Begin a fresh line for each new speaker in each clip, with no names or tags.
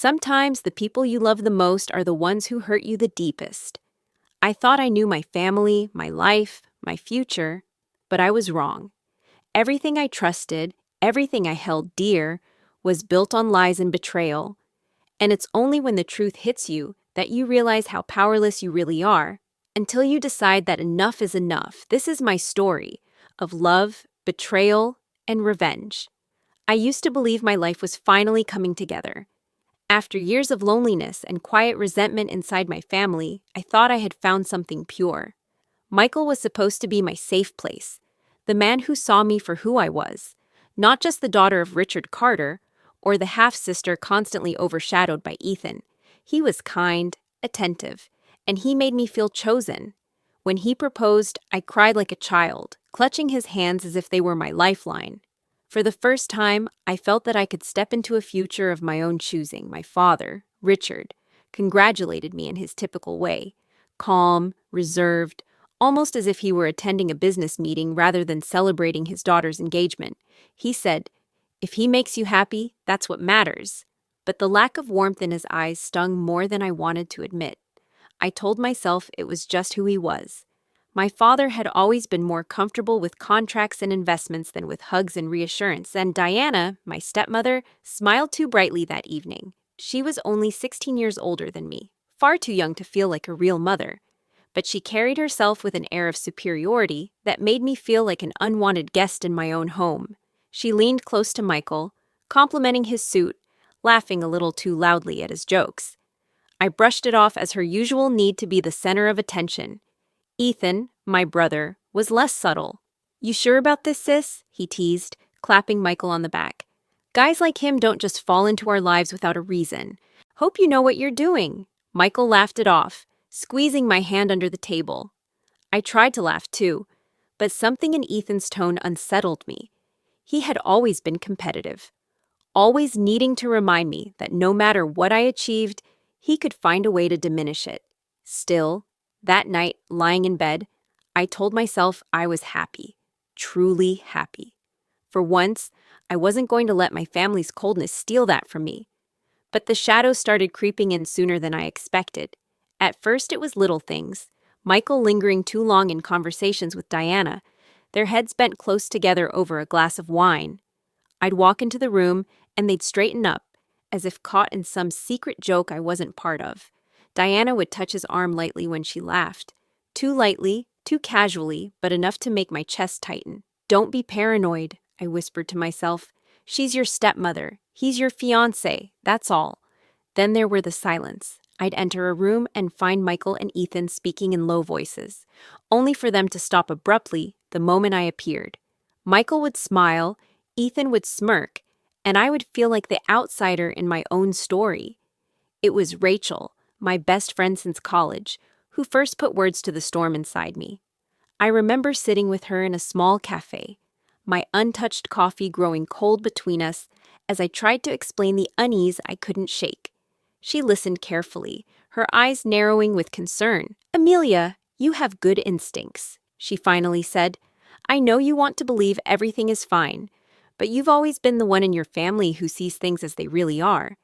Sometimes the people you love the most are the ones who hurt you the deepest. I thought I knew my family, my life, my future, but I was wrong. Everything I trusted, everything I held dear, was built on lies and betrayal. And it's only when the truth hits you that you realize how powerless you really are. Until you decide that enough is enough, this is my story of love, betrayal, and revenge. I used to believe my life was finally coming together. After years of loneliness and quiet resentment inside my family, I thought I had found something pure. Michael was supposed to be my safe place, the man who saw me for who I was, not just the daughter of Richard Carter or the half-sister constantly overshadowed by Ethan. He was kind, attentive, and he made me feel chosen. When he proposed, I cried like a child, clutching his hands as if they were my lifeline. For the first time, I felt that I could step into a future of my own choosing. My father, Richard, congratulated me in his typical way, calm, reserved, almost as if he were attending a business meeting rather than celebrating his daughter's engagement. He said, "If he makes you happy, that's what matters." But the lack of warmth in his eyes stung more than I wanted to admit. I told myself it was just who he was. My father had always been more comfortable with contracts and investments than with hugs and reassurance, and Diana, my stepmother, smiled too brightly that evening. She was only 16 years older than me, far too young to feel like a real mother. But she carried herself with an air of superiority that made me feel like an unwanted guest in my own home. She leaned close to Michael, complimenting his suit, laughing a little too loudly at his jokes. I brushed it off as her usual need to be the center of attention. Ethan, my brother, was less subtle. "You sure about this, sis?" he teased, clapping Michael on the back. "Guys like him don't just fall into our lives without a reason. Hope you know what you're doing." Michael laughed it off, squeezing my hand under the table. I tried to laugh too, but something in Ethan's tone unsettled me. He had always been competitive, always needing to remind me that no matter what I achieved, he could find a way to diminish it. Still, that night, lying in bed, I told myself I was happy, truly happy. For once, I wasn't going to let my family's coldness steal that from me. But the shadows started creeping in sooner than I expected. At first, it was little things. Michael lingering too long in conversations with Diana, their heads bent close together over a glass of wine. I'd walk into the room, and they'd straighten up, as if caught in some secret joke I wasn't part of. Diana would touch his arm lightly when she laughed. Too lightly, too casually, but enough to make my chest tighten. "Don't be paranoid," I whispered to myself. "She's your stepmother. He's your fiancé. That's all." Then there were the silence. I'd enter a room and find Michael and Ethan speaking in low voices, only for them to stop abruptly the moment I appeared. Michael would smile, Ethan would smirk, and I would feel like the outsider in my own story. It was Rachel, my best friend since college, who first put words to the storm inside me. I remember sitting with her in a small cafe, my untouched coffee growing cold between us as I tried to explain the unease I couldn't shake. She listened carefully, her eyes narrowing with concern. "Amelia, you have good instincts," she finally said. "I know you want to believe everything is fine, but you've always been the one in your family who sees things as they really are.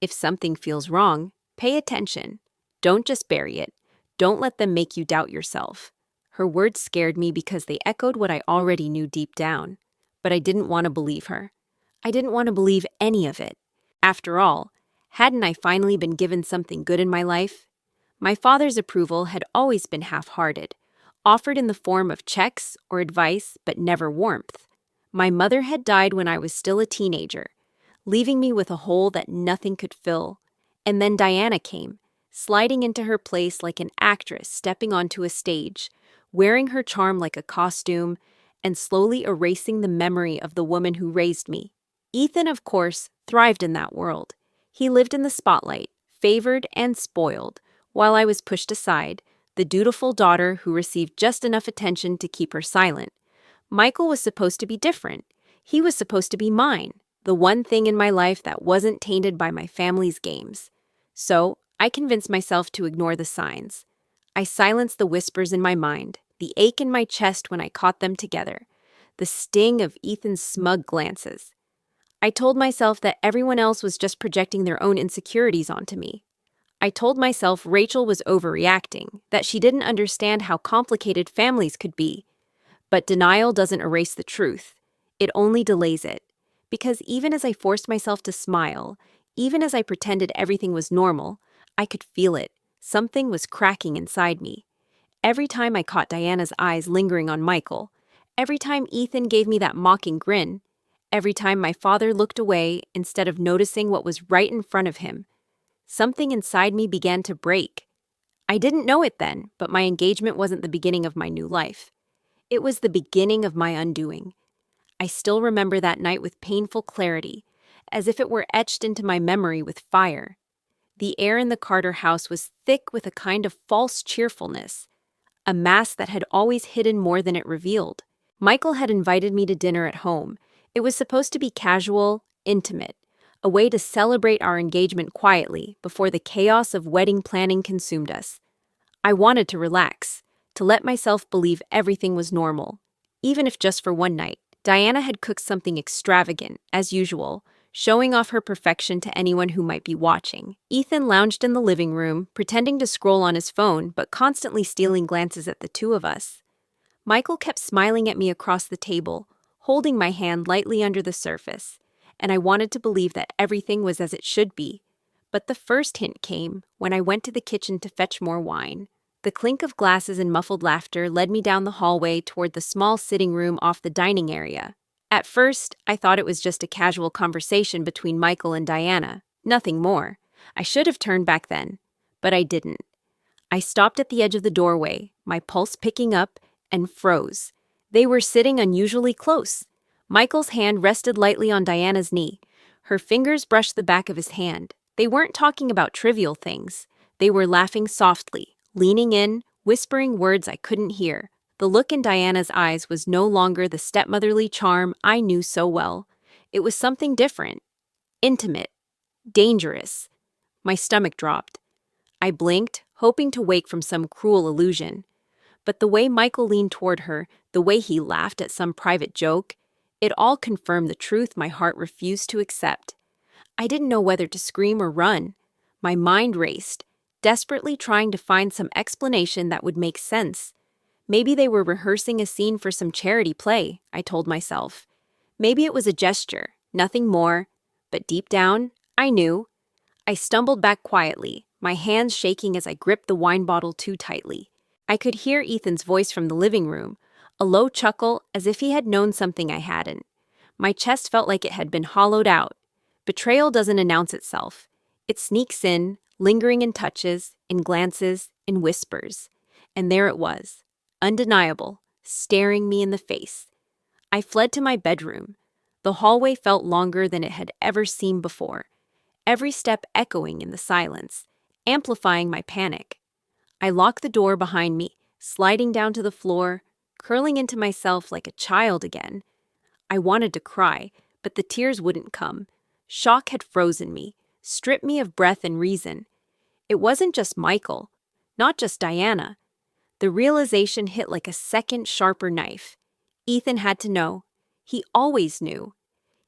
If something feels wrong, pay attention. Don't just bury it. Don't let them make you doubt yourself." Her words scared me because they echoed what I already knew deep down. But I didn't want to believe her. I didn't want to believe any of it. After all, hadn't I finally been given something good in my life? My father's approval had always been half-hearted, offered in the form of checks or advice, but never warmth. My mother had died when I was still a teenager, leaving me with a hole that nothing could fill. And then Diana came, sliding into her place like an actress stepping onto a stage, wearing her charm like a costume, and slowly erasing the memory of the woman who raised me. Ethan, of course, thrived in that world. He lived in the spotlight, favored and spoiled, while I was pushed aside, the dutiful daughter who received just enough attention to keep her silent. Michael was supposed to be different. He was supposed to be mine, the one thing in my life that wasn't tainted by my family's games. So I convinced myself to ignore the signs. I silenced the whispers in my mind, the ache in my chest when I caught them together, the sting of Ethan's smug glances. I told myself that everyone else was just projecting their own insecurities onto me. I told myself Rachel was overreacting, that she didn't understand how complicated families could be. But denial doesn't erase the truth. It only delays it. Because even as I forced myself to smile, even as I pretended everything was normal, I could feel it. Something was cracking inside me. Every time I caught Diana's eyes lingering on Michael, every time Ethan gave me that mocking grin, every time my father looked away instead of noticing what was right in front of him, something inside me began to break. I didn't know it then, but my engagement wasn't the beginning of my new life. It was the beginning of my undoing. I still remember that night with painful clarity, as if it were etched into my memory with fire. The air in the Carter house was thick with a kind of false cheerfulness, a mask that had always hidden more than it revealed. Michael had invited me to dinner at home. It was supposed to be casual, intimate, a way to celebrate our engagement quietly before the chaos of wedding planning consumed us. I wanted to relax, to let myself believe everything was normal, even if just for one night. Diana had cooked something extravagant, as usual, showing off her perfection to anyone who might be watching. Ethan lounged in the living room, pretending to scroll on his phone, but constantly stealing glances at the two of us. Michael kept smiling at me across the table, holding my hand lightly under the surface, and I wanted to believe that everything was as it should be. But the first hint came when I went to the kitchen to fetch more wine. The clink of glasses and muffled laughter led me down the hallway toward the small sitting room off the dining area. At first, I thought it was just a casual conversation between Michael and Diana, nothing more. I should have turned back then, but I didn't. I stopped at the edge of the doorway, my pulse picking up, and froze. They were sitting unusually close. Michael's hand rested lightly on Diana's knee. Her fingers brushed the back of his hand. They weren't talking about trivial things. They were laughing softly, leaning in, whispering words I couldn't hear. The look in Diana's eyes was no longer the stepmotherly charm I knew so well. It was something different, intimate, dangerous. My stomach dropped. I blinked, hoping to wake from some cruel illusion. But the way Michael leaned toward her, the way he laughed at some private joke, it all confirmed the truth my heart refused to accept. I didn't know whether to scream or run. My mind raced, desperately trying to find some explanation that would make sense. Maybe they were rehearsing a scene for some charity play, I told myself. Maybe it was a gesture, nothing more. But deep down, I knew. I stumbled back quietly, my hands shaking as I gripped the wine bottle too tightly. I could hear Ethan's voice from the living room, a low chuckle as if he had known something I hadn't. My chest felt like it had been hollowed out. Betrayal doesn't announce itself. It sneaks in, lingering in touches, in glances, in whispers. And there it was, undeniable, staring me in the face. I fled to my bedroom. The hallway felt longer than it had ever seemed before, every step echoing in the silence, amplifying my panic. I locked the door behind me, sliding down to the floor, curling into myself like a child again. I wanted to cry, but the tears wouldn't come. Shock had frozen me, stripped me of breath and reason. It wasn't just Michael, not just Diana. The realization hit like a second, sharper knife. Ethan had to know. He always knew.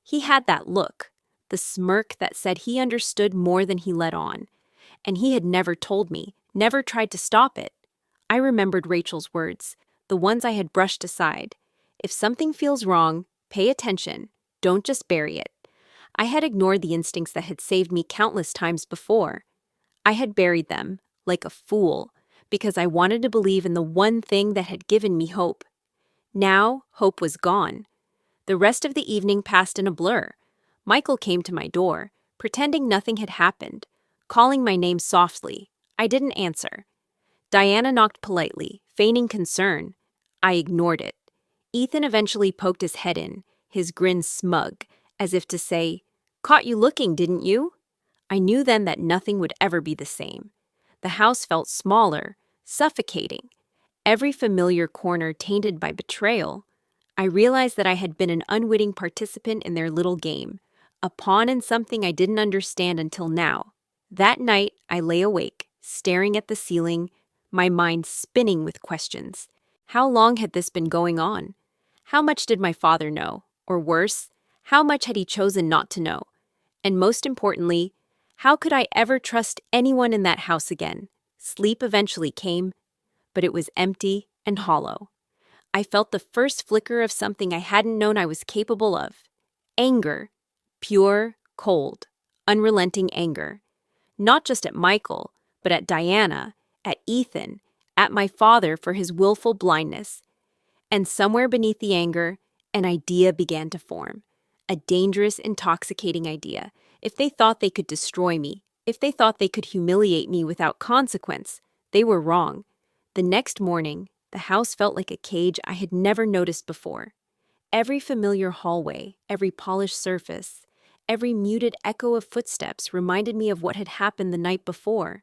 He had that look, the smirk that said he understood more than he let on. And he had never told me, never tried to stop it. I remembered Rachel's words, the ones I had brushed aside. If something feels wrong, pay attention. Don't just bury it. I had ignored the instincts that had saved me countless times before. I had buried them, like a fool, because I wanted to believe in the one thing that had given me hope. Now, hope was gone. The rest of the evening passed in a blur. Michael came to my door, pretending nothing had happened, calling my name softly. I didn't answer. Diana knocked politely, feigning concern. I ignored it. Ethan eventually poked his head in, his grin smug, as if to say, "Caught you looking, didn't you?" I knew then that nothing would ever be the same. The house felt smaller, suffocating, every familiar corner tainted by betrayal. I realized that I had been an unwitting participant in their little game, a pawn in something I didn't understand until now. That night, I lay awake, staring at the ceiling, my mind spinning with questions. How long had this been going on? How much did my father know? Or worse, How much had he chosen not to know? And most importantly, how could I ever trust anyone in that house again? Sleep eventually came, but it was empty and hollow. I felt the first flicker of something I hadn't known I was capable of. Anger. Pure, cold, unrelenting anger. Not just at Michael, but at Diana, at Ethan, at my father for his willful blindness. And somewhere beneath the anger, an idea began to form. A dangerous, intoxicating idea. If they thought they could destroy me, if they thought they could humiliate me without consequence, they were wrong. The next morning, the house felt like a cage I had never noticed before. Every familiar hallway, every polished surface, every muted echo of footsteps reminded me of what had happened the night before.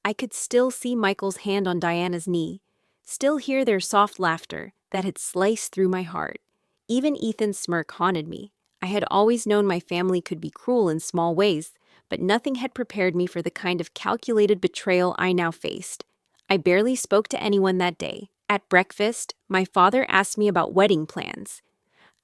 I could still see Michael's hand on Diana's knee, still hear their soft laughter that had sliced through my heart. Even Ethan's smirk haunted me. I had always known my family could be cruel in small ways, but nothing had prepared me for the kind of calculated betrayal I now faced. I barely spoke to anyone that day. At breakfast, my father asked me about wedding plans.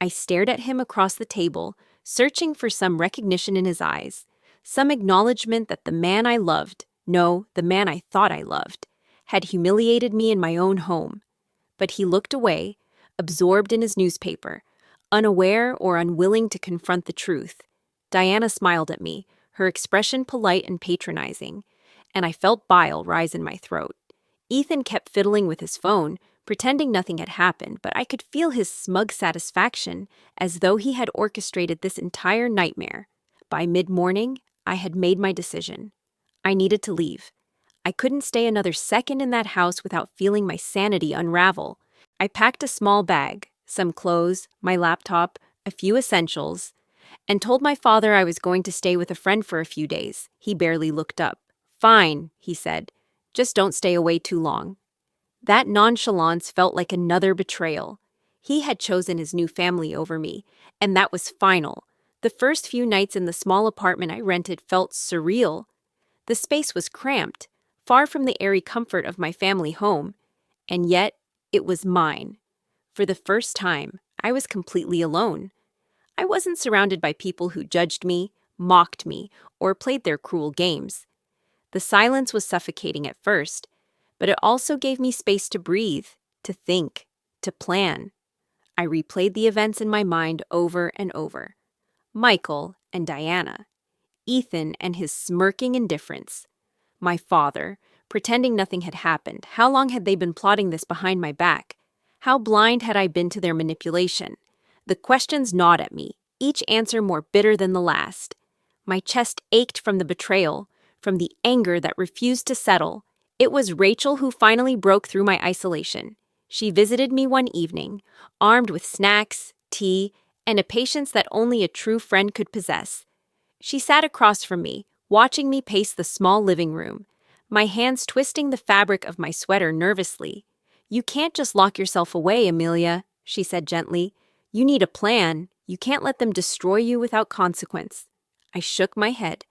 I stared at him across the table, searching for some recognition in his eyes, some acknowledgement that the man I loved, no, the man I thought I loved, had humiliated me in my own home. But he looked away, absorbed in his newspaper, unaware or unwilling to confront the truth. Diana smiled at me, her expression polite and patronizing, and I felt bile rise in my throat. Ethan kept fiddling with his phone, pretending nothing had happened, but I could feel his smug satisfaction, as though he had orchestrated this entire nightmare. By mid-morning, I had made my decision. I needed to leave. I couldn't stay another second in that house without feeling my sanity unravel. I packed a small bag, some clothes, my laptop, a few essentials, and told my father I was going to stay with a friend for a few days. He barely looked up. "Fine," he said. "Just don't stay away too long." That nonchalance felt like another betrayal. He had chosen his new family over me, and that was final. The first few nights in the small apartment I rented felt surreal. The space was cramped, far from the airy comfort of my family home, and yet it was mine. For the first time, I was completely alone. I wasn't surrounded by people who judged me, mocked me, or played their cruel games. The silence was suffocating at first, but it also gave me space to breathe, to think, to plan. I replayed the events in my mind over and over. Michael and Diana. Ethan and his smirking indifference. My father, pretending nothing had happened. How long had they been plotting this behind my back? How blind had I been to their manipulation? The questions gnawed at me, each answer more bitter than the last. My chest ached from the betrayal, from the anger that refused to settle. It was Rachel who finally broke through my isolation. She visited me one evening, armed with snacks, tea, and a patience that only a true friend could possess. She sat across from me, watching me pace the small living room, my hands twisting the fabric of my sweater nervously. "You can't just lock yourself away, Amelia," she said gently. "You need a plan. You can't let them destroy you without consequence." I shook my head.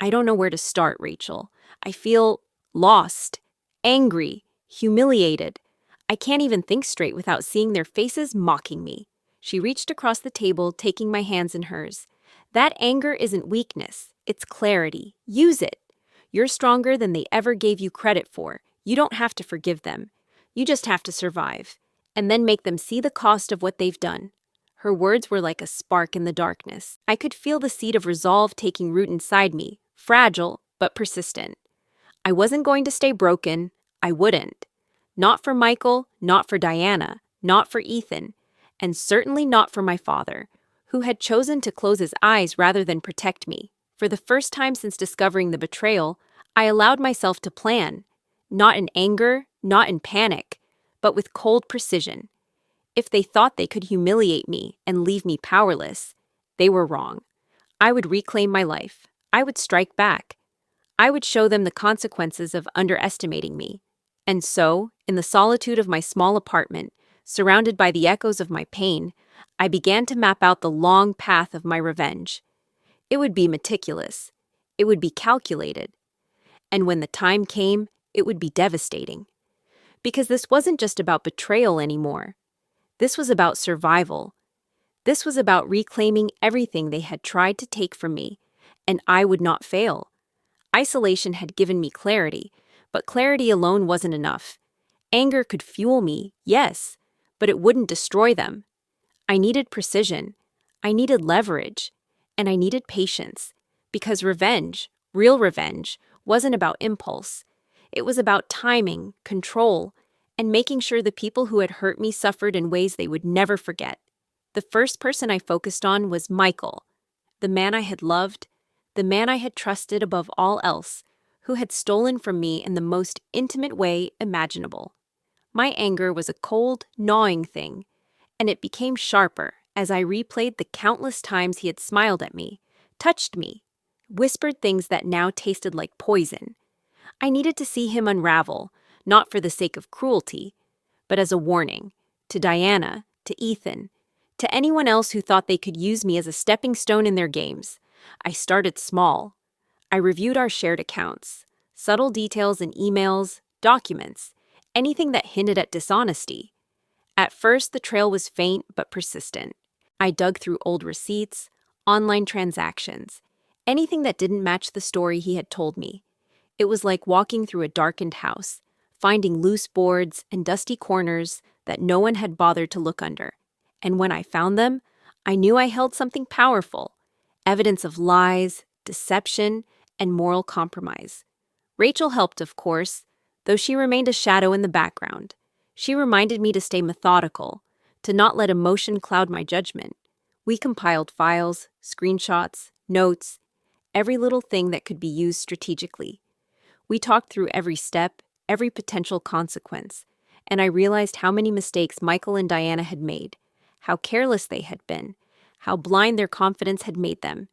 "I don't know where to start, Rachel. I feel lost, angry, humiliated. I can't even think straight without seeing their faces mocking me." She reached across the table, taking my hands in hers. "That anger isn't weakness. It's clarity. Use it. You're stronger than they ever gave you credit for. You don't have to forgive them. You just have to survive, and then make them see the cost of what they've done." Her words were like a spark in the darkness. I could feel the seed of resolve taking root inside me, fragile but persistent. I wasn't going to stay broken. I wouldn't. Not for Michael, not for Diana, not for Ethan, and certainly not for my father, who had chosen to close his eyes rather than protect me. For the first time since discovering the betrayal, I allowed myself to plan, not in anger, not in panic, but with cold precision. If they thought they could humiliate me and leave me powerless, they were wrong. I would reclaim my life. I would strike back. I would show them the consequences of underestimating me. And so, in the solitude of my small apartment, surrounded by the echoes of my pain, I began to map out the long path of my revenge. It would be meticulous. It would be calculated. And when the time came, it would be devastating. Because this wasn't just about betrayal anymore. This was about survival. This was about reclaiming everything they had tried to take from me, and I would not fail. Isolation had given me clarity, but clarity alone wasn't enough. Anger could fuel me, yes, but it wouldn't destroy them. I needed precision, I needed leverage, and I needed patience, because revenge, real revenge, wasn't about impulse. It was about timing, control, and making sure the people who had hurt me suffered in ways they would never forget. The first person I focused on was Michael, the man I had loved, the man I had trusted above all else, who had stolen from me in the most intimate way imaginable. My anger was a cold, gnawing thing, and it became sharper as I replayed the countless times he had smiled at me, touched me, whispered things that now tasted like poison. I needed to see him unravel, not for the sake of cruelty, but as a warning to Diana, to Ethan, to anyone else who thought they could use me as a stepping stone in their games. I started small. I reviewed our shared accounts, subtle details in emails, documents, anything that hinted at dishonesty. At first, the trail was faint but persistent. I dug through old receipts, online transactions, anything that didn't match the story he had told me. It was like walking through a darkened house, finding loose boards and dusty corners that no one had bothered to look under. And when I found them, I knew I held something powerful, evidence of lies, deception, and moral compromise. Rachel helped, of course, though she remained a shadow in the background. She reminded me to stay methodical, to not let emotion cloud my judgment. We compiled files, screenshots, notes, every little thing that could be used strategically. We talked through every step, every potential consequence, and I realized how many mistakes Michael and Diana had made, how careless they had been, how blind their confidence had made them.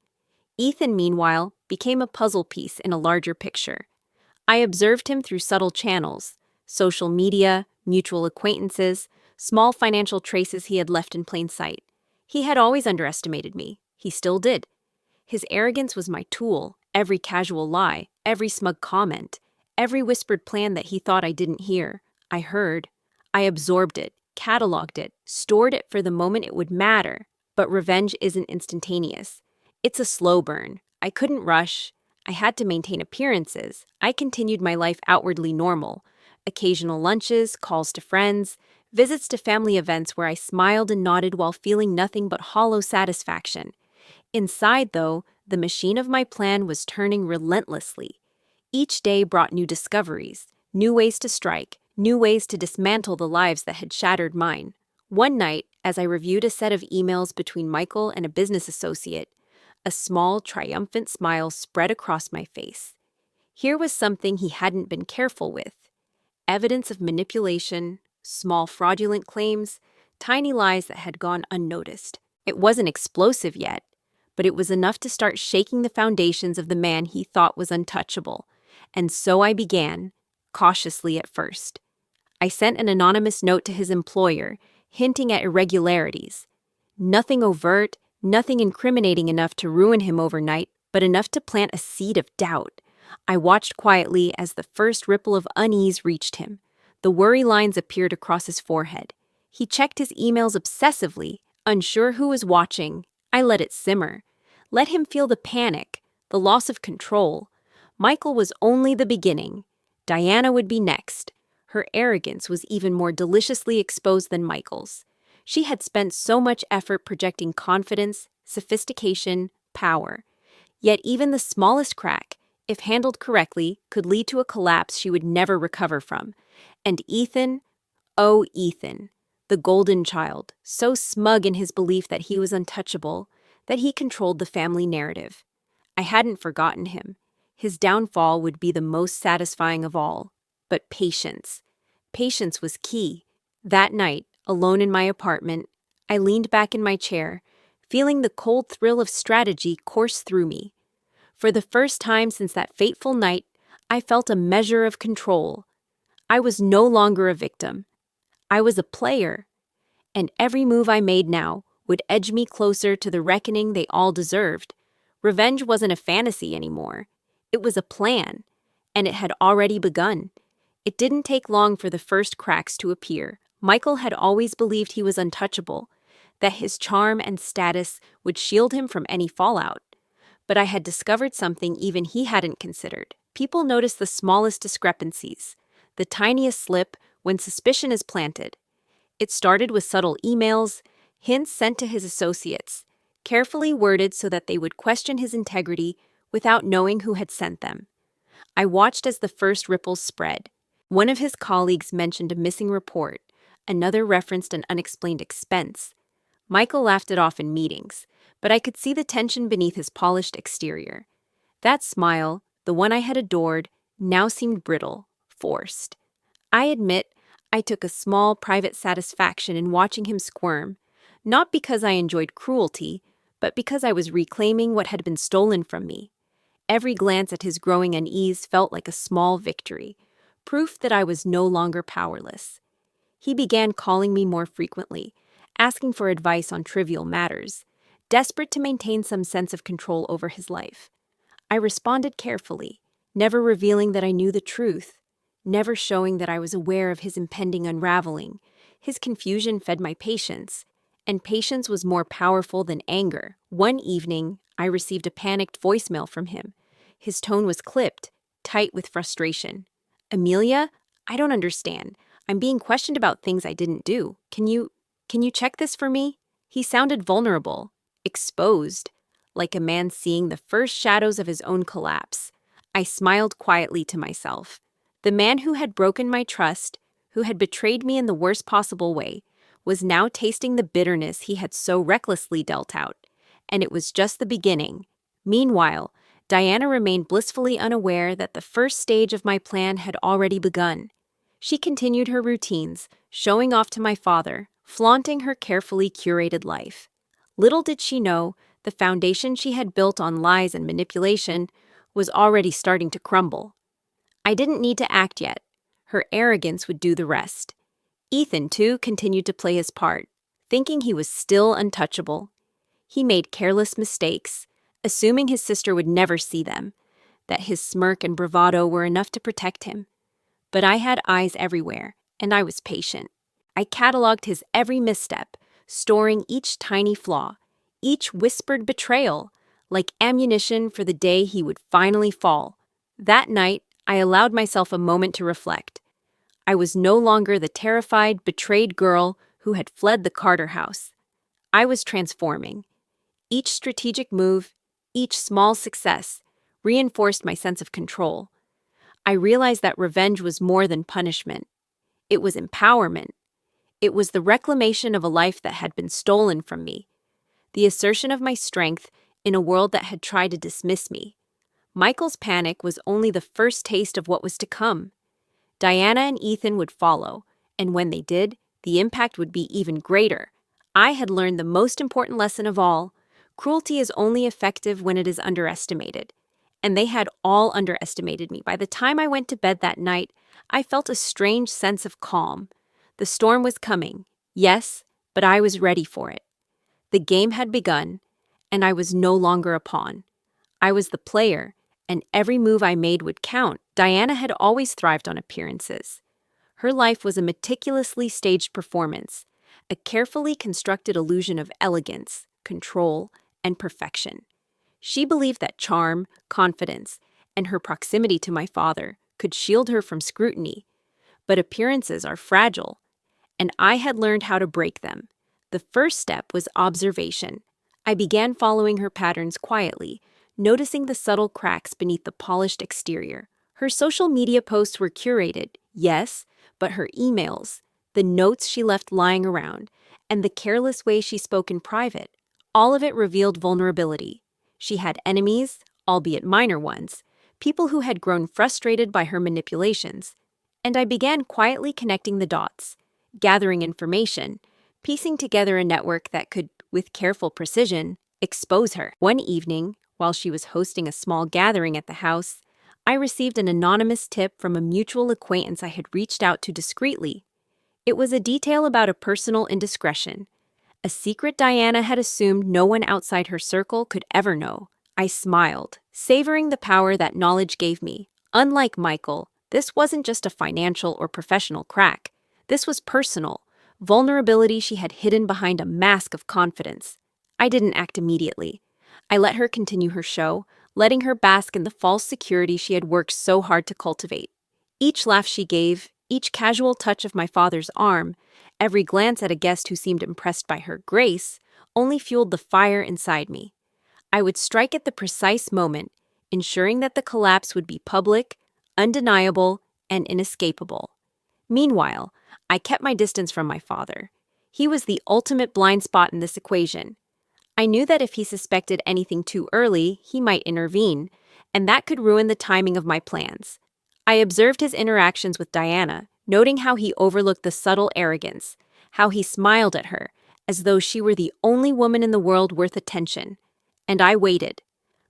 Ethan, meanwhile, became a puzzle piece in a larger picture. I observed him through subtle channels, social media, mutual acquaintances, small financial traces he had left in plain sight. He had always underestimated me. He still did. His arrogance was my tool, every casual lie, every smug comment, every whispered plan that he thought I didn't hear. I heard. I absorbed it, cataloged it, stored it for the moment it would matter. But revenge isn't instantaneous. It's a slow burn. I couldn't rush. I had to maintain appearances. I continued my life outwardly normal. Occasional lunches, calls to friends, visits to family events where I smiled and nodded while feeling nothing but hollow satisfaction. Inside, though, the machine of my plan was turning relentlessly. Each day brought new discoveries, new ways to strike, new ways to dismantle the lives that had shattered mine. One night, as I reviewed a set of emails between Michael and a business associate, a small, triumphant smile spread across my face. Here was something he hadn't been careful with. Evidence of manipulation, small fraudulent claims, tiny lies that had gone unnoticed. It wasn't explosive yet, but it was enough to start shaking the foundations of the man he thought was untouchable. And so I began, cautiously at first. I sent an anonymous note to his employer, hinting at irregularities. Nothing overt, nothing incriminating enough to ruin him overnight, but enough to plant a seed of doubt. I watched quietly as the first ripple of unease reached him. The worry lines appeared across his forehead. He checked his emails obsessively, unsure who was watching. I let it simmer. Let him feel the panic, the loss of control. Michael was only the beginning. Diana would be next. Her arrogance was even more deliciously exposed than Michael's. She had spent so much effort projecting confidence, sophistication, power. Yet even the smallest crack, if handled correctly, could lead to a collapse she would never recover from. And Ethan, oh Ethan, the golden child, so smug in his belief that he was untouchable, that he controlled the family narrative. I hadn't forgotten him. His downfall would be the most satisfying of all. But patience. Patience was key. That night, alone in my apartment, I leaned back in my chair, feeling the cold thrill of strategy course through me. For the first time since that fateful night, I felt a measure of control. I was no longer a victim. I was a player. And every move I made now would edge me closer to the reckoning they all deserved. Revenge wasn't a fantasy anymore. It was a plan, and it had already begun. It didn't take long for the first cracks to appear. Michael had always believed he was untouchable. that his charm and status would shield him from any fallout. But I had discovered something even he hadn't considered. People notice the smallest discrepancies, the tiniest slip when suspicion is planted. It started with subtle emails, hints sent to his associates, carefully worded so that they would question his integrity without knowing who had sent them. I watched as the first ripples spread. One of his colleagues mentioned a missing report, another referenced an unexplained expense. Michael laughed it off in meetings, but I could see the tension beneath his polished exterior. That smile, the one I had adored, now seemed brittle, forced. I admit, I took a small private satisfaction in watching him squirm, not because I enjoyed cruelty, but because I was reclaiming what had been stolen from me. Every glance at his growing unease felt like a small victory, proof that I was no longer powerless. He began calling me more frequently, asking for advice on trivial matters, desperate to maintain some sense of control over his life. I responded carefully, never revealing that I knew the truth, never showing that I was aware of his impending unraveling. His confusion fed my patience, and patience was more powerful than anger. One evening, I received a panicked voicemail from him. His tone was clipped, tight with frustration. "Amelia, I don't understand. I'm being questioned about things I didn't do. Can you check this for me?" He sounded vulnerable, exposed, like a man seeing the first shadows of his own collapse. I smiled quietly to myself. The man who had broken my trust, who had betrayed me in the worst possible way, was now tasting the bitterness he had so recklessly dealt out. And it was just the beginning. Meanwhile, Diana remained blissfully unaware that the first stage of my plan had already begun. She continued her routines, showing off to my father, flaunting her carefully curated life. Little did she know, the foundation she had built on lies and manipulation was already starting to crumble. I didn't need to act yet. Her arrogance would do the rest. Ethan, too, continued to play his part, thinking he was still untouchable. He made careless mistakes, assuming his sister would never see them, that his smirk and bravado were enough to protect him. But I had eyes everywhere, and I was patient. I cataloged his every misstep, storing each tiny flaw, each whispered betrayal, like ammunition for the day he would finally fall. That night, I allowed myself a moment to reflect. I was no longer the terrified, betrayed girl who had fled the Carter house. I was transforming. Each strategic move, each small success, reinforced my sense of control. I realized that revenge was more than punishment. It was empowerment. It was the reclamation of a life that had been stolen from me, the assertion of my strength in a world that had tried to dismiss me. Michael's panic was only the first taste of what was to come. Diana and Ethan would follow, and when they did, the impact would be even greater. I had learned the most important lesson of all: cruelty is only effective when it is underestimated. And they had all underestimated me. By the time I went to bed that night, I felt a strange sense of calm. The storm was coming, yes, but I was ready for it. The game had begun, and I was no longer a pawn. I was the player, and every move I made would count. Diana had always thrived on appearances. Her life was a meticulously staged performance, a carefully constructed illusion of elegance, control, and perfection. She believed that charm, confidence, and her proximity to my father could shield her from scrutiny. But appearances are fragile, and I had learned how to break them. The first step was observation. I began following her patterns quietly, noticing the subtle cracks beneath the polished exterior. Her social media posts were curated, yes, but her emails, the notes she left lying around, and the careless way she spoke in private, all of it revealed vulnerability. She had enemies, albeit minor ones, people who had grown frustrated by her manipulations. And I began quietly connecting the dots, gathering information, piecing together a network that could, with careful precision, expose her. One evening, while she was hosting a small gathering at the house, I received an anonymous tip from a mutual acquaintance I had reached out to discreetly. It was a detail about a personal indiscretion, a secret Diana had assumed no one outside her circle could ever know. I smiled, savoring the power that knowledge gave me. Unlike Michael, this wasn't just a financial or professional crack. This was personal, vulnerability she had hidden behind a mask of confidence. I didn't act immediately. I let her continue her show, letting her bask in the false security she had worked so hard to cultivate. Each laugh she gave, each casual touch of my father's arm, every glance at a guest who seemed impressed by her grace, only fueled the fire inside me. I would strike at the precise moment, ensuring that the collapse would be public, undeniable, and inescapable. Meanwhile, I kept my distance from my father. He was the ultimate blind spot in this equation. I knew that if he suspected anything too early, he might intervene, and that could ruin the timing of my plans. I observed his interactions with Diana, noting how he overlooked the subtle arrogance, how he smiled at her, as though she were the only woman in the world worth attention. And I waited.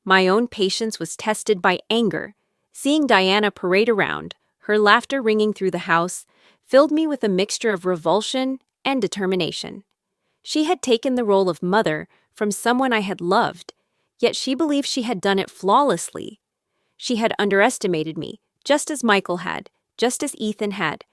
My own patience was tested by anger. Seeing Diana parade around, her laughter ringing through the house, filled me with a mixture of revulsion and determination. She had taken the role of mother from someone I had loved, yet she believed she had done it flawlessly. She had underestimated me, just as Michael had, just as Ethan had.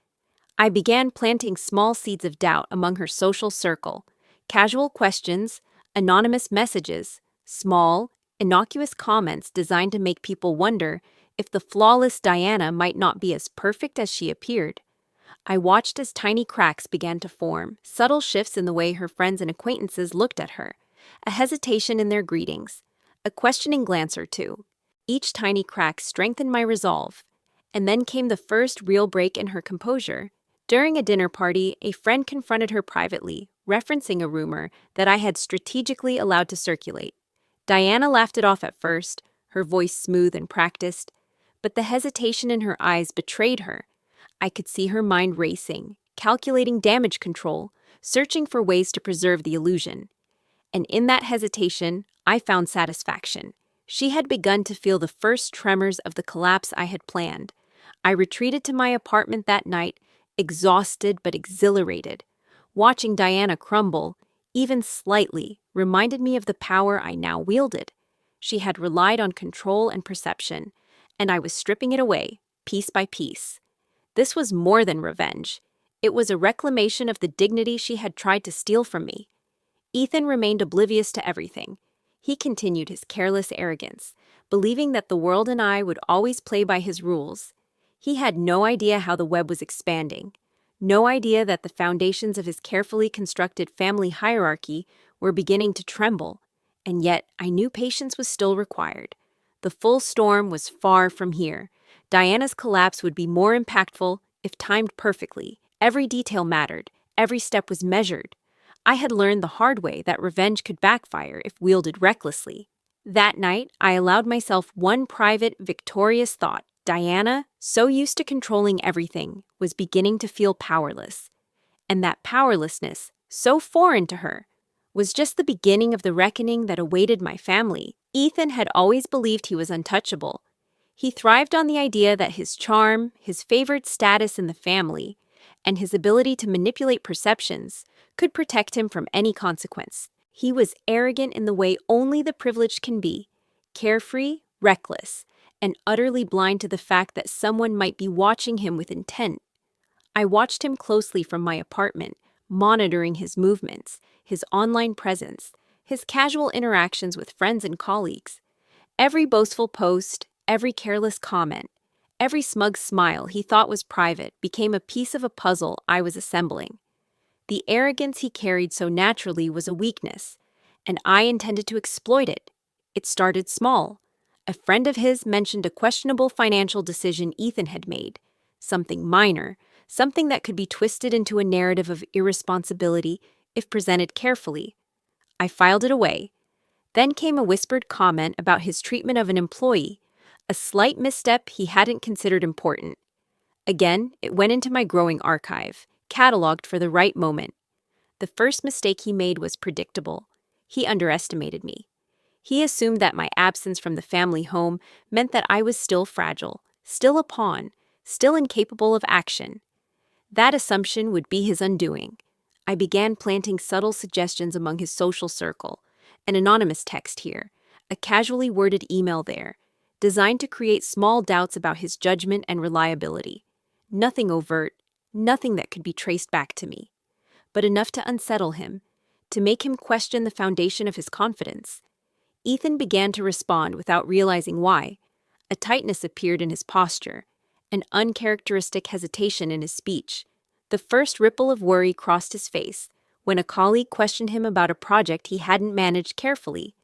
I began planting small seeds of doubt among her social circle, casual questions, anonymous messages, small, innocuous comments designed to make people wonder if the flawless Diana might not be as perfect as she appeared. I watched as tiny cracks began to form, subtle shifts in the way her friends and acquaintances looked at her, a hesitation in their greetings, a questioning glance or two. Each tiny crack strengthened my resolve. And then came the first real break in her composure. During a dinner party, a friend confronted her privately, referencing a rumor that I had strategically allowed to circulate. Diana laughed it off at first, her voice smooth and practiced, but the hesitation in her eyes betrayed her. I could see her mind racing, calculating damage control, searching for ways to preserve the illusion. And in that hesitation, I found satisfaction. She had begun to feel the first tremors of the collapse I had planned. I retreated to my apartment that night, exhausted but exhilarated. Watching Diana crumble, even slightly, reminded me of the power I now wielded. She had relied on control and perception, and I was stripping it away, piece by piece. This was more than revenge. It was a reclamation of the dignity she had tried to steal from me. Ethan remained oblivious to everything. He continued his careless arrogance, believing that the world and I would always play by his rules. He had no idea how the web was expanding, no idea that the foundations of his carefully constructed family hierarchy were beginning to tremble, and yet I knew patience was still required. The full storm was far from here. Diana's collapse would be more impactful if timed perfectly. Every detail mattered, every step was measured. I had learned the hard way that revenge could backfire if wielded recklessly. That night, I allowed myself one private, victorious thought. Diana, so used to controlling everything, was beginning to feel powerless. And that powerlessness, so foreign to her, was just the beginning of the reckoning that awaited my family. Ethan had always believed he was untouchable. He thrived on the idea that his charm, his favored status in the family, and his ability to manipulate perceptions could protect him from any consequence. He was arrogant in the way only the privileged can be, carefree, reckless, and utterly blind to the fact that someone might be watching him with intent. I watched him closely from my apartment, monitoring his movements, his online presence, his casual interactions with friends and colleagues. Every boastful post, every careless comment, every smug smile he thought was private became a piece of a puzzle I was assembling. The arrogance he carried so naturally was a weakness, and I intended to exploit it. It started small. A friend of his mentioned a questionable financial decision Ethan had made, something minor, something that could be twisted into a narrative of irresponsibility if presented carefully. I filed it away. Then came a whispered comment about his treatment of an employee, a slight misstep he hadn't considered important. Again, it went into my growing archive, cataloged for the right moment. The first mistake he made was predictable. He underestimated me. He assumed that my absence from the family home meant that I was still fragile, still a pawn, still incapable of action. That assumption would be his undoing. I began planting subtle suggestions among his social circle, an anonymous text here, a casually worded email there, designed to create small doubts about his judgment and reliability. Nothing overt, nothing that could be traced back to me. but enough to unsettle him, to make him question the foundation of his confidence. Ethan began to respond without realizing why. A tightness appeared in his posture, an uncharacteristic hesitation in his speech. The first ripple of worry crossed his face when a colleague questioned him about a project he hadn't managed carefully.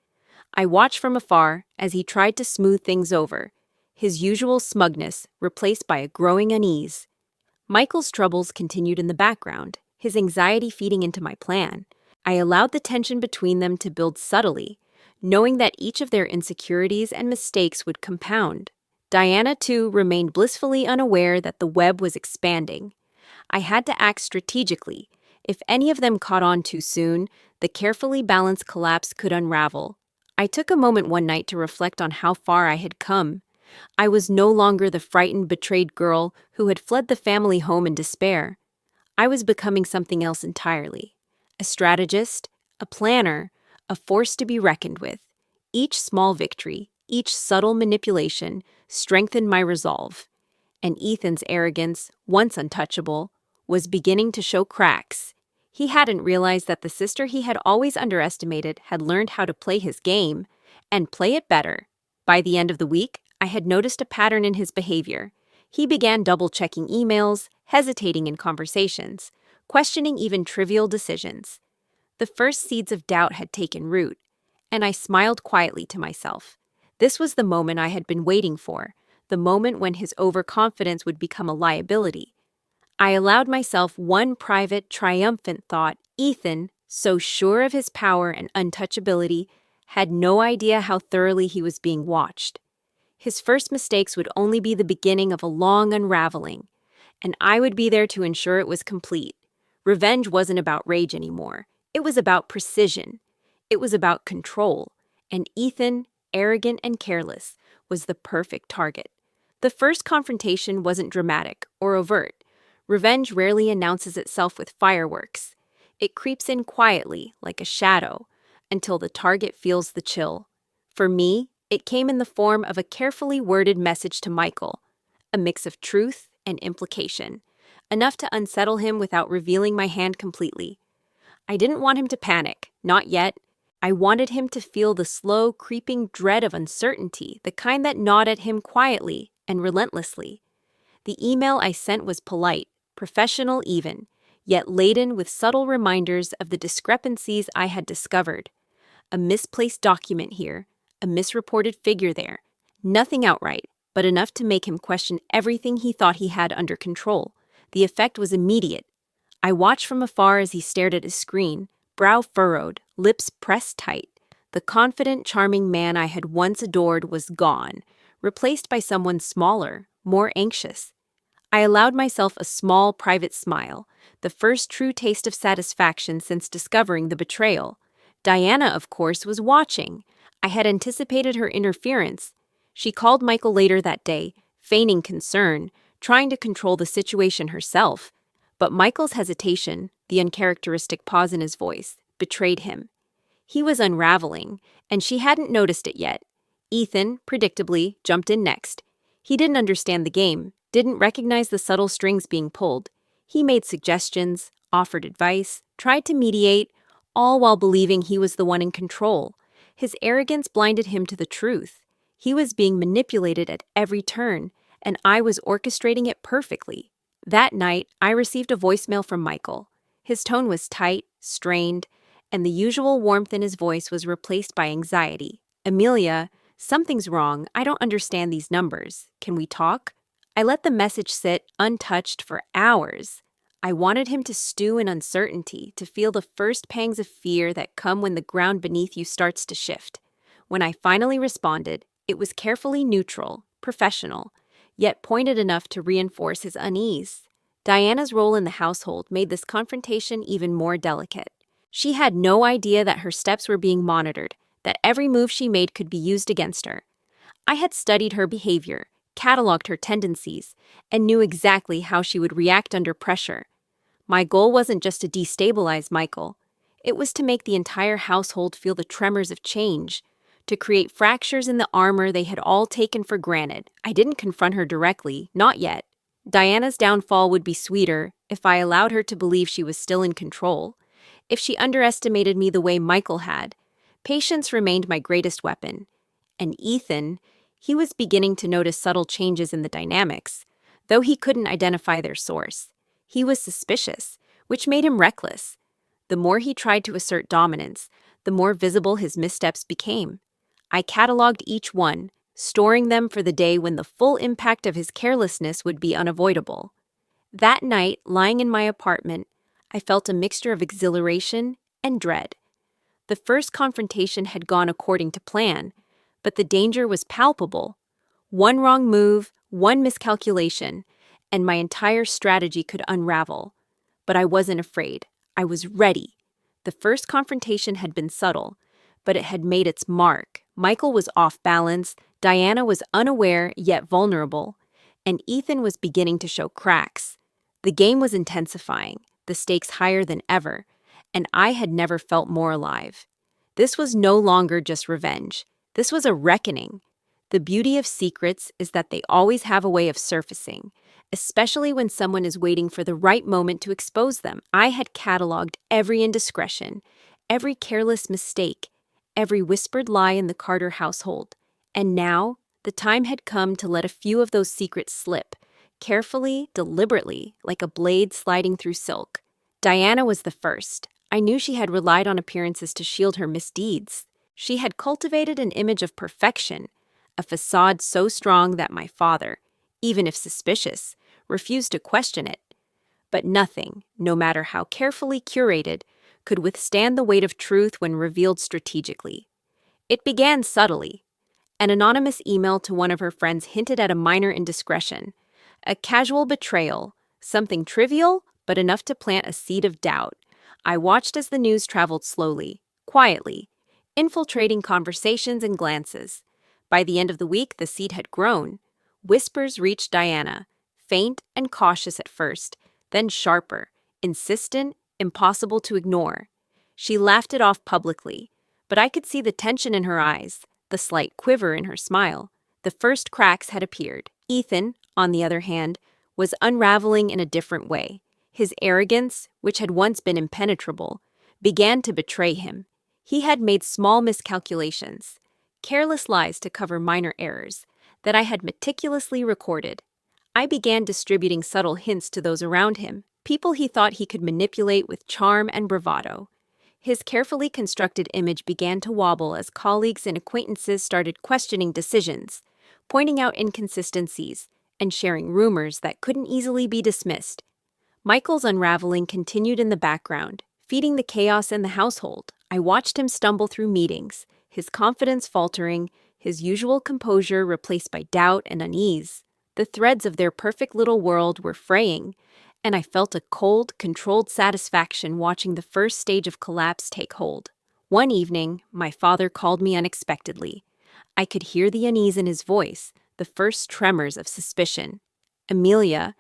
I watched from afar as he tried to smooth things over, his usual smugness replaced by a growing unease. Michael's troubles continued in the background, his anxiety feeding into my plan. I allowed the tension between them to build subtly, knowing that each of their insecurities and mistakes would compound. Diana, too, remained blissfully unaware that the web was expanding. I had to act strategically. If any of them caught on too soon, the carefully balanced collapse could unravel. I took a moment one night to reflect on how far I had come. I was no longer the frightened, betrayed girl who had fled the family home in despair. I was becoming something else entirely. A strategist, a planner, a force to be reckoned with. Each small victory, each subtle manipulation, strengthened my resolve. And Ethan's arrogance, once untouchable, was beginning to show cracks. He hadn't realized that the sister he had always underestimated had learned how to play his game, and play it better. By the end of the week, I had noticed a pattern in his behavior. He began double-checking emails, hesitating in conversations, questioning even trivial decisions. The first seeds of doubt had taken root, and I smiled quietly to myself. This was the moment I had been waiting for, the moment when his overconfidence would become a liability. I allowed myself one private, triumphant thought. Ethan, so sure of his power and untouchability, had no idea how thoroughly he was being watched. His first mistakes would only be the beginning of a long unraveling, and I would be there to ensure it was complete. Revenge wasn't about rage anymore. It was about precision. It was about control. And Ethan, arrogant and careless, was the perfect target. The first confrontation wasn't dramatic or overt. Revenge rarely announces itself with fireworks. It creeps in quietly, like a shadow, until the target feels the chill. For me, it came in the form of a carefully worded message to Michael, a mix of truth and implication, enough to unsettle him without revealing my hand completely. I didn't want him to panic, not yet. I wanted him to feel the slow, creeping dread of uncertainty, the kind that gnawed at him quietly and relentlessly. The email I sent was polite, professional even, yet laden with subtle reminders of the discrepancies I had discovered. A misplaced document here, a misreported figure there. Nothing outright, but enough to make him question everything he thought he had under control. The effect was immediate. I watched from afar as he stared at his screen, brow furrowed, lips pressed tight. The confident, charming man I had once adored was gone, replaced by someone smaller, more anxious. I allowed myself a small, private smile, the first true taste of satisfaction since discovering the betrayal. Diana, of course, was watching. I had anticipated her interference. She called Michael later that day, feigning concern, trying to control the situation herself. But Michael's hesitation, the uncharacteristic pause in his voice, betrayed him. He was unraveling, and she hadn't noticed it yet. Ethan, predictably, jumped in next. He didn't understand the game, didn't recognize the subtle strings being pulled. He made suggestions, offered advice, tried to mediate, all while believing he was the one in control. His arrogance blinded him to the truth. He was being manipulated at every turn, and I was orchestrating it perfectly. That night, I received a voicemail from Michael. His tone was tight, strained, and the usual warmth in his voice was replaced by anxiety. "Amelia, something's wrong. I don't understand these numbers. Can we talk?" I let the message sit untouched for hours. I wanted him to stew in uncertainty, to feel the first pangs of fear that come when the ground beneath you starts to shift. When I finally responded, it was carefully neutral, professional, yet pointed enough to reinforce his unease. Diana's role in the household made this confrontation even more delicate. She had no idea that her steps were being monitored, that every move she made could be used against her. I had studied her behavior, cataloged her tendencies, and knew exactly how she would react under pressure. My goal wasn't just to destabilize Michael. It was to make the entire household feel the tremors of change, to create fractures in the armor they had all taken for granted. I didn't confront her directly, not yet. Diana's downfall would be sweeter, if I allowed her to believe she was still in control, if she underestimated me the way Michael had. Patience remained my greatest weapon. And Ethan, he was beginning to notice subtle changes in the dynamics, though he couldn't identify their source. He was suspicious, which made him reckless. The more he tried to assert dominance, the more visible his missteps became. I cataloged each one, storing them for the day when the full impact of his carelessness would be unavoidable. That night, lying in my apartment, I felt a mixture of exhilaration and dread. The first confrontation had gone according to plan, but the danger was palpable. One wrong move, one miscalculation, and my entire strategy could unravel. But I wasn't afraid. I was ready. The first confrontation had been subtle, but it had made its mark. Michael was off balance, Diana was unaware yet vulnerable, and Ethan was beginning to show cracks. The game was intensifying, the stakes higher than ever, and I had never felt more alive. This was no longer just revenge. This was a reckoning. The beauty of secrets is that they always have a way of surfacing, especially when someone is waiting for the right moment to expose them. I had cataloged every indiscretion, every careless mistake, every whispered lie in the Carter household. And now, the time had come to let a few of those secrets slip, carefully, deliberately, like a blade sliding through silk. Diana was the first. I knew she had relied on appearances to shield her misdeeds. She had cultivated an image of perfection, a facade so strong that my father, even if suspicious, refused to question it. But nothing, no matter how carefully curated, could withstand the weight of truth when revealed strategically. It began subtly. An anonymous email to one of her friends hinted at a minor indiscretion, a casual betrayal, something trivial but enough to plant a seed of doubt. I watched as the news traveled slowly, quietly, infiltrating conversations and glances. By the end of the week, the seed had grown. Whispers reached Diana, faint and cautious at first, then sharper, insistent, impossible to ignore. She laughed it off publicly, but I could see the tension in her eyes, the slight quiver in her smile. The first cracks had appeared. Ethan, on the other hand, was unraveling in a different way. His arrogance, which had once been impenetrable, began to betray him. He had made small miscalculations, careless lies to cover minor errors, that I had meticulously recorded. I began distributing subtle hints to those around him, people he thought he could manipulate with charm and bravado. His carefully constructed image began to wobble as colleagues and acquaintances started questioning decisions, pointing out inconsistencies, and sharing rumors that couldn't easily be dismissed. Michael's unraveling continued in the background, feeding the chaos in the household. I watched him stumble through meetings, his confidence faltering, his usual composure replaced by doubt and unease. The threads of their perfect little world were fraying, and I felt a cold, controlled satisfaction watching the first stage of collapse take hold. One evening, my father called me unexpectedly. I could hear the unease in his voice, the first tremors of suspicion. "Amelia,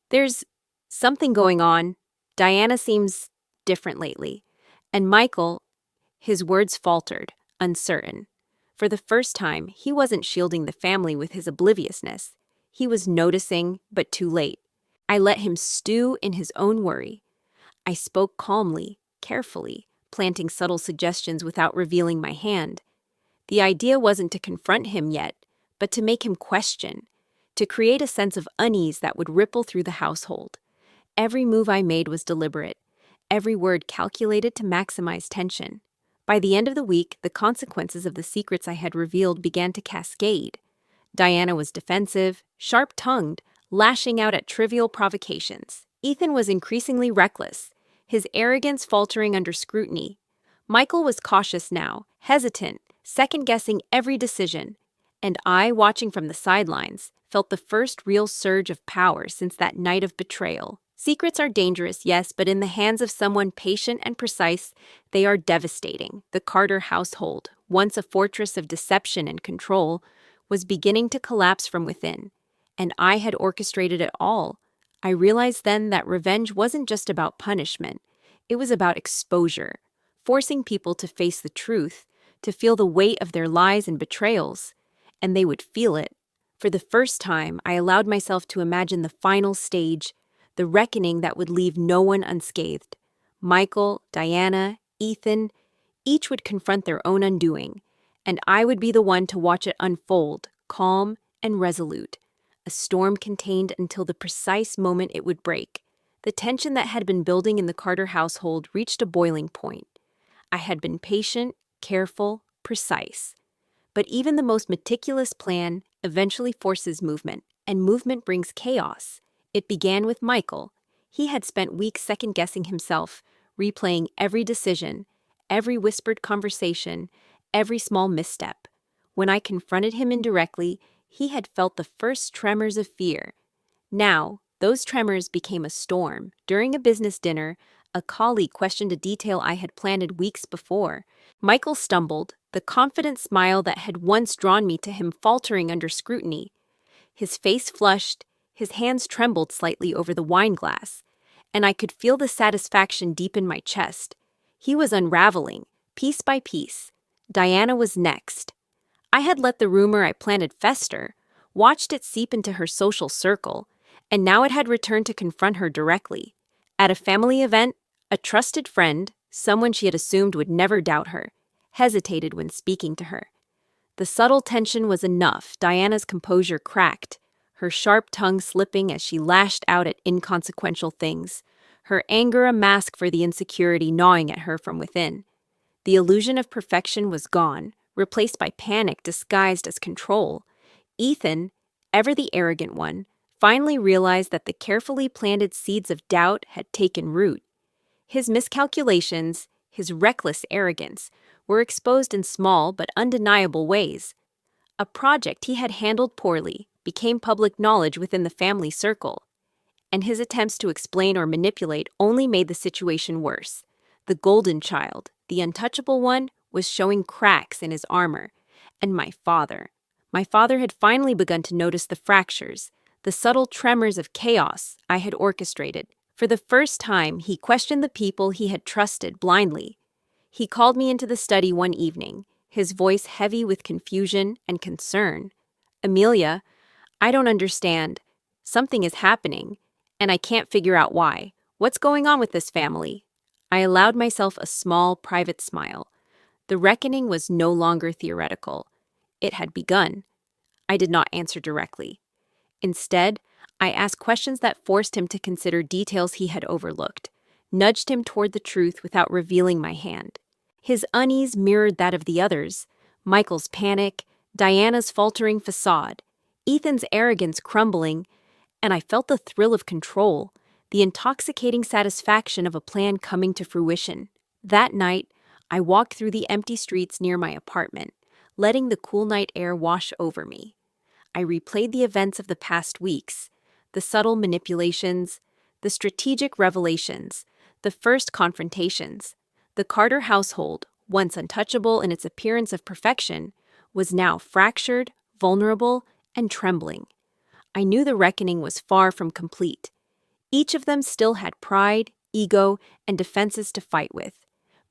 there's something going on. Diana seems different lately." And Michael, his words faltered, uncertain. For the first time, he wasn't shielding the family with his obliviousness. He was noticing, but too late. I let him stew in his own worry. I spoke calmly, carefully, planting subtle suggestions without revealing my hand. The idea wasn't to confront him yet, but to make him question, to create a sense of unease that would ripple through the household. Every move I made was deliberate, every word calculated to maximize tension. By the end of the week, the consequences of the secrets I had revealed began to cascade. Diana was defensive, sharp-tongued, lashing out at trivial provocations. Ethan was increasingly reckless, his arrogance faltering under scrutiny. Michael was cautious now, hesitant, second-guessing every decision. And I, watching from the sidelines, felt the first real surge of power since that night of betrayal. Secrets are dangerous, yes, but in the hands of someone patient and precise, they are devastating. The Carter household, once a fortress of deception and control, was beginning to collapse from within. And I had orchestrated it all. I realized then that revenge wasn't just about punishment. It was about exposure, forcing people to face the truth, to feel the weight of their lies and betrayals. And they would feel it. For the first time, I allowed myself to imagine the final stage, the reckoning that would leave no one unscathed. Michael, Diana, Ethan, each would confront their own undoing, and I would be the one to watch it unfold, calm and resolute, a storm contained until the precise moment it would break. The tension that had been building in the Carter household reached a boiling point. I had been patient, careful, precise. But even the most meticulous plan eventually forces movement, and movement brings chaos. It began with Michael. He had spent weeks second-guessing himself, replaying every decision, every whispered conversation, every small misstep. When I confronted him indirectly, he had felt the first tremors of fear. Now, those tremors became a storm. During a business dinner, a colleague questioned a detail I had planted weeks before. Michael stumbled, the confident smile that had once drawn me to him faltering under scrutiny. His face flushed, his hands trembled slightly over the wine glass, and I could feel the satisfaction deep in my chest. He was unraveling, piece by piece. Diana was next. I had let the rumor I planted fester, watched it seep into her social circle, and now it had returned to confront her directly. At a family event, a trusted friend, someone she had assumed would never doubt her, hesitated when speaking to her. The subtle tension was enough. Diana's composure cracked, her sharp tongue slipping as she lashed out at inconsequential things, her anger a mask for the insecurity gnawing at her from within. The illusion of perfection was gone, replaced by panic disguised as control. Ethan, ever the arrogant one, finally realized that the carefully planted seeds of doubt had taken root. His miscalculations, his reckless arrogance, were exposed in small but undeniable ways. A project he had handled poorly became public knowledge within the family circle, and his attempts to explain or manipulate only made the situation worse. The golden child, the untouchable one, was showing cracks in his armor, and my father had finally begun to notice the fractures, the subtle tremors of chaos I had orchestrated. For the first time, he questioned the people he had trusted blindly. He called me into the study one evening, his voice heavy with confusion and concern. "Amelia, I don't understand. Something is happening, and I can't figure out why. What's going on with this family?" I allowed myself a small, private smile. The reckoning was no longer theoretical. It had begun. I did not answer directly. Instead, I asked questions that forced him to consider details he had overlooked, nudged him toward the truth without revealing my hand. His unease mirrored that of the others, Michael's panic, Diana's faltering facade, Ethan's arrogance crumbling, and I felt the thrill of control, the intoxicating satisfaction of a plan coming to fruition. That night, I walked through the empty streets near my apartment, letting the cool night air wash over me. I replayed the events of the past weeks, the subtle manipulations, the strategic revelations, the first confrontations. The Carter household, once untouchable in its appearance of perfection, was now fractured, vulnerable, and trembling. I knew the reckoning was far from complete. Each of them still had pride, ego, and defenses to fight with,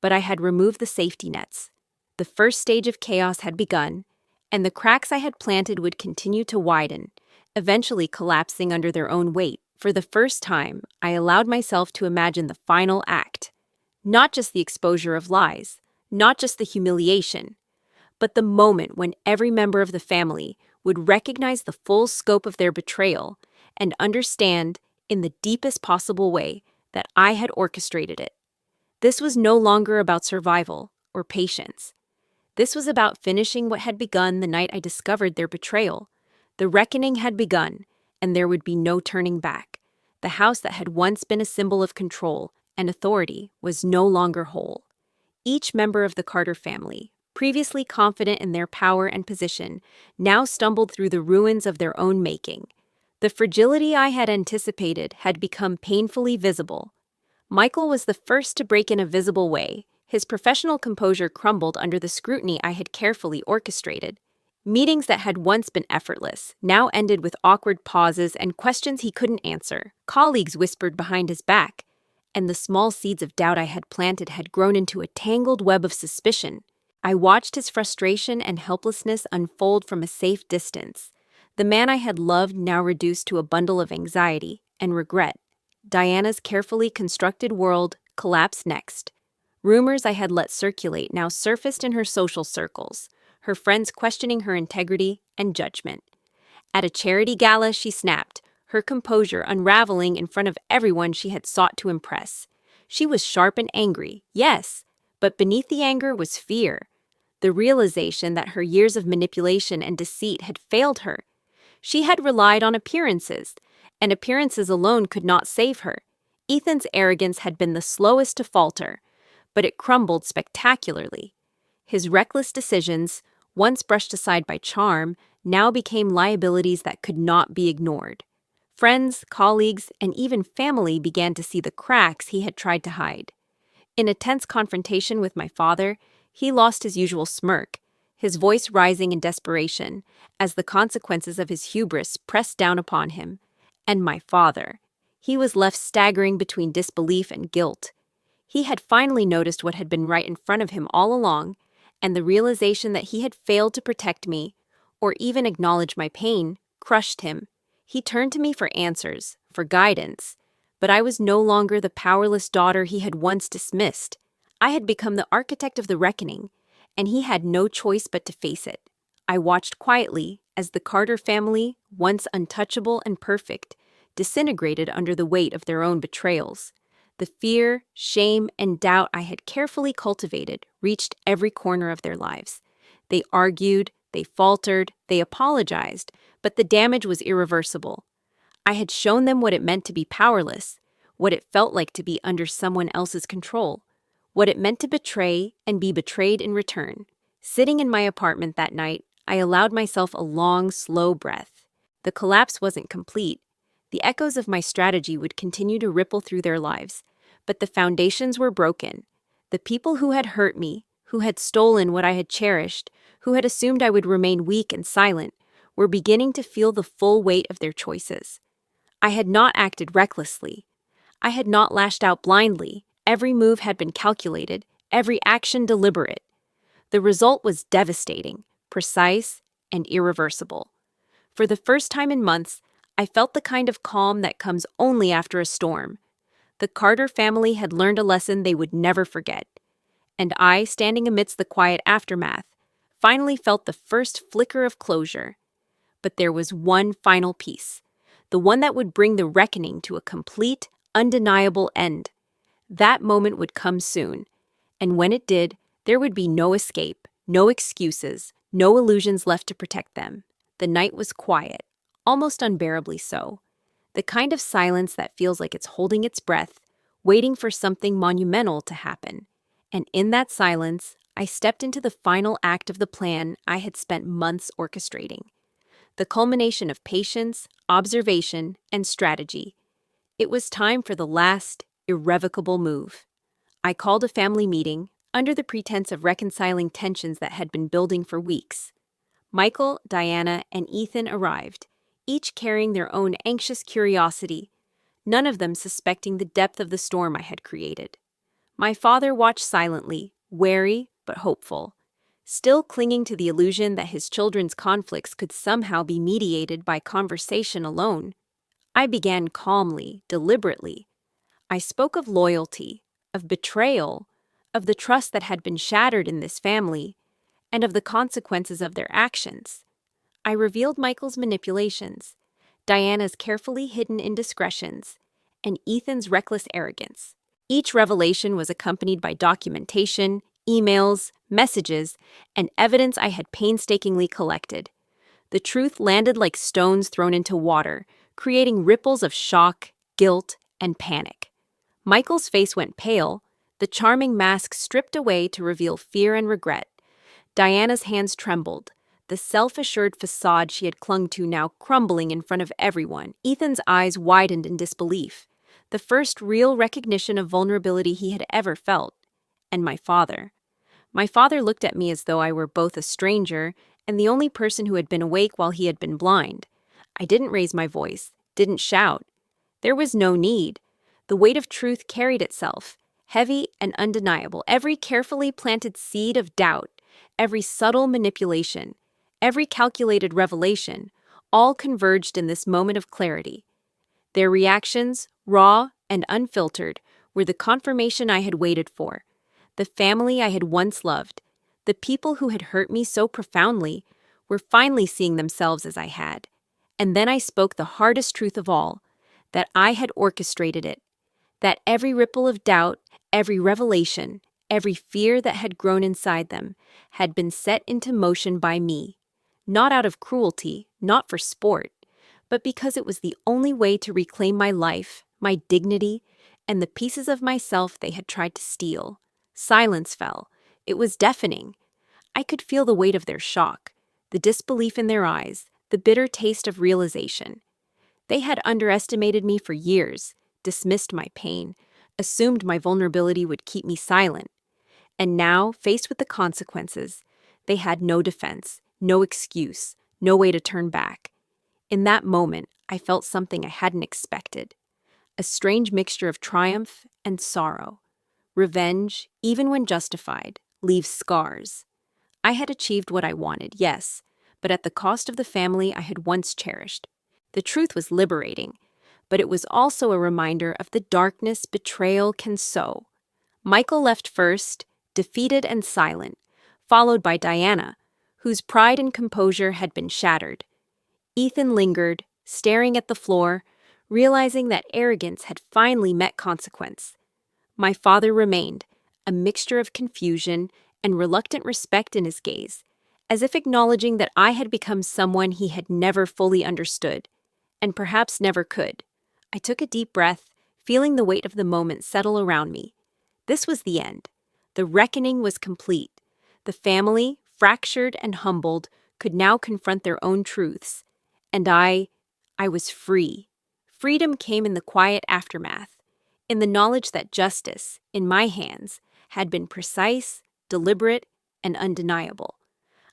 but I had removed the safety nets. The first stage of chaos had begun, and the cracks I had planted would continue to widen, eventually collapsing under their own weight. For the first time, I allowed myself to imagine the final act. Not just the exposure of lies, not just the humiliation, but the moment when every member of the family would recognize the full scope of their betrayal and understand, in the deepest possible way, that I had orchestrated it. This was no longer about survival or patience. This was about finishing what had begun the night I discovered their betrayal. The reckoning had begun, and there would be no turning back. The house that had once been a symbol of control and authority was no longer whole. Each member of the Carter family, previously confident in their power and position, now stumbled through the ruins of their own making. The fragility I had anticipated had become painfully visible. Michael was the first to break in a visible way. His professional composure crumbled under the scrutiny I had carefully orchestrated. Meetings that had once been effortless now ended with awkward pauses and questions he couldn't answer. Colleagues whispered behind his back, and the small seeds of doubt I had planted had grown into a tangled web of suspicion. I watched his frustration and helplessness unfold from a safe distance. The man I had loved now reduced to a bundle of anxiety and regret. Diana's carefully constructed world collapsed next. Rumors I had let circulate now surfaced in her social circles, her friends questioning her integrity and judgment. At a charity gala, she snapped, her composure unraveling in front of everyone she had sought to impress. She was sharp and angry, yes, but beneath the anger was fear. The realization that her years of manipulation and deceit had failed her. She had relied on appearances, and appearances alone could not save her. Ethan's arrogance had been the slowest to falter, but it crumbled spectacularly. His reckless decisions, once brushed aside by charm, now became liabilities that could not be ignored. Friends, colleagues, and even family began to see the cracks he had tried to hide. In a tense confrontation with my father, he lost his usual smirk, his voice rising in desperation as the consequences of his hubris pressed down upon him. And my father. He was left staggering between disbelief and guilt. He had finally noticed what had been right in front of him all along, and the realization that he had failed to protect me, or even acknowledge my pain, crushed him. He turned to me for answers, for guidance, but I was no longer the powerless daughter he had once dismissed. I had become the architect of the reckoning, and he had no choice but to face it. I watched quietly as the Carter family, once untouchable and perfect, disintegrated under the weight of their own betrayals. The fear, shame, and doubt I had carefully cultivated reached every corner of their lives. They argued, they faltered, they apologized, but the damage was irreversible. I had shown them what it meant to be powerless, what it felt like to be under someone else's control, what it meant to betray and be betrayed in return. Sitting in my apartment that night, I allowed myself a long, slow breath. The collapse wasn't complete. The echoes of my strategy would continue to ripple through their lives, but the foundations were broken. The people who had hurt me, who had stolen what I had cherished, who had assumed I would remain weak and silent, were beginning to feel the full weight of their choices. I had not acted recklessly. I had not lashed out blindly. Every move had been calculated, every action deliberate. The result was devastating, precise, and irreversible. For the first time in months, I felt the kind of calm that comes only after a storm. The Carter family had learned a lesson they would never forget. And I, standing amidst the quiet aftermath, finally felt the first flicker of closure. But there was one final piece, the one that would bring the reckoning to a complete, undeniable end. That moment would come soon, and when it did, there would be no escape, no excuses, no illusions left to protect them. The night was quiet, almost unbearably so. The kind of silence that feels like it's holding its breath, waiting for something monumental to happen. And in that silence, I stepped into the final act of the plan I had spent months orchestrating. The culmination of patience, observation, and strategy. It was time for the last, irrevocable move. I called a family meeting, under the pretense of reconciling tensions that had been building for weeks. Michael, Diana, and Ethan arrived, each carrying their own anxious curiosity, none of them suspecting the depth of the storm I had created. My father watched silently, wary but hopeful, still clinging to the illusion that his children's conflicts could somehow be mediated by conversation alone. I began calmly, deliberately. I spoke of loyalty, of betrayal, of the trust that had been shattered in this family, and of the consequences of their actions. I revealed Michael's manipulations, Diana's carefully hidden indiscretions, and Ethan's reckless arrogance. Each revelation was accompanied by documentation, emails, messages, and evidence I had painstakingly collected. The truth landed like stones thrown into water, creating ripples of shock, guilt, and panic. Michael's face went pale, the charming mask stripped away to reveal fear and regret. Diana's hands trembled, the self-assured facade she had clung to now crumbling in front of everyone. Ethan's eyes widened in disbelief, the first real recognition of vulnerability he had ever felt. And my father. My father looked at me as though I were both a stranger and the only person who had been awake while he had been blind. I didn't raise my voice, didn't shout. There was no need. The weight of truth carried itself, heavy and undeniable. Every carefully planted seed of doubt, every subtle manipulation, every calculated revelation, all converged in this moment of clarity. Their reactions, raw and unfiltered, were the confirmation I had waited for. The family I had once loved, the people who had hurt me so profoundly, were finally seeing themselves as I had. And then I spoke the hardest truth of all, that I had orchestrated it, that every ripple of doubt, every revelation, every fear that had grown inside them had been set into motion by me, not out of cruelty, not for sport, but because it was the only way to reclaim my life, my dignity, and the pieces of myself they had tried to steal. Silence fell. It was deafening. I could feel the weight of their shock, the disbelief in their eyes, the bitter taste of realization. They had underestimated me for years, dismissed my pain, assumed my vulnerability would keep me silent. And now, faced with the consequences, they had no defense, no excuse, no way to turn back. In that moment, I felt something I hadn't expected. A strange mixture of triumph and sorrow. Revenge, even when justified, leaves scars. I had achieved what I wanted, yes, but at the cost of the family I had once cherished. The truth was liberating, but it was also a reminder of the darkness betrayal can sow. Michael left first, defeated and silent, followed by Diana, whose pride and composure had been shattered. Ethan lingered, staring at the floor, realizing that arrogance had finally met consequence. My father remained, a mixture of confusion and reluctant respect in his gaze, as if acknowledging that I had become someone he had never fully understood, and perhaps never could. I took a deep breath, feeling the weight of the moment settle around me. This was the end. The reckoning was complete. The family, fractured and humbled, could now confront their own truths. And I was free. Freedom came in the quiet aftermath, in the knowledge that justice, in my hands, had been precise, deliberate, and undeniable.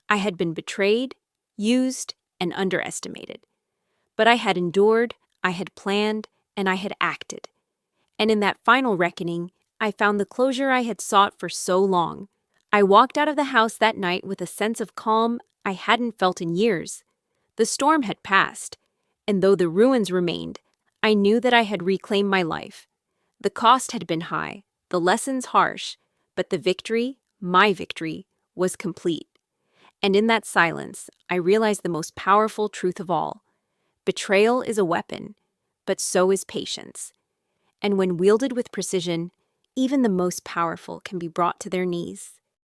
I had been betrayed, used, and underestimated. But I had endured, I had planned, and I had acted. And in that final reckoning, I found the closure I had sought for so long. I walked out of the house that night with a sense of calm I hadn't felt in years. The storm had passed, and though the ruins remained, I knew that I had reclaimed my life. The cost had been high, the lessons harsh, but the victory, my victory, was complete. And in that silence, I realized the most powerful truth of all. Betrayal is a weapon, but so is patience. And when wielded with precision, even the most powerful can be brought to their knees.